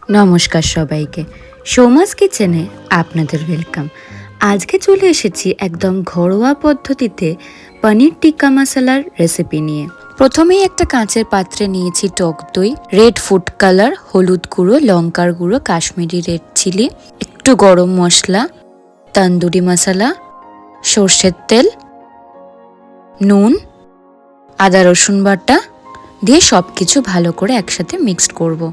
নমস্কার সবাইকে, সৌমাস কিচেনে আপনাদের ওয়েলকাম। আজকে চলে এসেছি একদম ঘরোয়া পদ্ধতিতে পনির টিক্কা মশলার রেসিপি নিয়ে। প্রথমেই একটা কাঁচের পাত্রে নিয়েছি টক দই, রেড ফুড কালার, হলুদ গুঁড়ো, লঙ্কার গুঁড়ো, কাশ্মীরি রেড চিলি, একটু গরম মশলা, তন্দুরি মশলা, সর্ষের তেল, নুন, আদা রসুন বাটা দিয়ে সব কিছু ভালো করে একসাথে মিক্সড করব।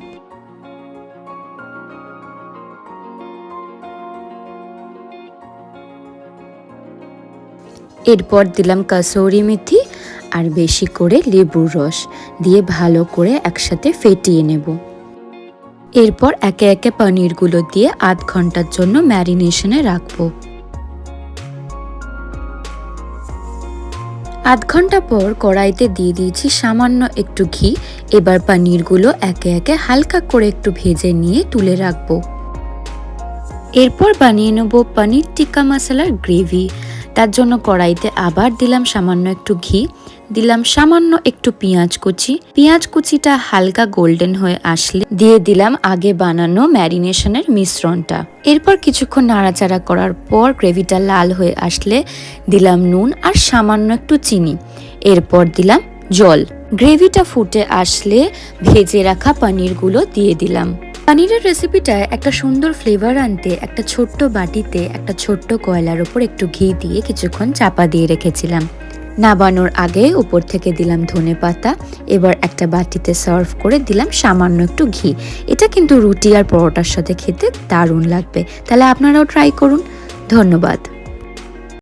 এরপর দিলাম কাসুরি মেথি আর বেশি করে লেবুর রস দিয়ে ভালো করে একসাথে ফেটিয়ে নেব। এরপর একে একে পনিরগুলো দিয়ে আধ ঘন্টার জন্য ম্যারিনেশনে রাখবো। আধ ঘন্টা পর কড়াইতে দিয়ে দিয়েছি সামান্য একটু ঘি। এবার পনিরগুলো একে একে হালকা করে একটু ভেজে নিয়ে তুলে রাখবো। এরপর বানিয়ে নেব পনির টিক্কা মশলার গ্রেভি। তার জন্য কড়াইতে আবার দিলাম সামান্য একটু ঘি, দিলাম সামান্য একটু পেঁয়াজ কুচি। পেঁয়াজ কুচিটা হালকা গোল্ডেন হয়ে আসলে দিয়ে দিলাম আগে বানানো ম্যারিনেশনের মিশ্রণটা। এরপর কিছুক্ষণ নাড়াচাড়া করার পর গ্রেভিটা লাল হয়ে আসলে দিলাম নুন আর সামান্য একটু চিনি। এরপর দিলাম জল। গ্রেভিটা ফুটে আসলে ভেজে রাখা পনিরগুলো দিয়ে দিলাম। পনিরের রেসিপিটায় একটা সুন্দর ফ্লেভার আনতে একটা ছোট্ট বাটিতে একটা ছোট্ট কয়লার ওপর একটু ঘি দিয়ে কিছুক্ষণ চাপা দিয়ে রেখেছিলাম। নাবানোর আগে উপর থেকে দিলাম ধনেপাতা। এবার একটা বাটিতে সার্ভ করে দিলাম সামান্য একটু ঘি। এটা কিন্তু রুটি আর পরোটার সাথে খেতে দারুণ লাগবে, তাহলে আপনারাও ট্রাই করুন। ধন্যবাদ।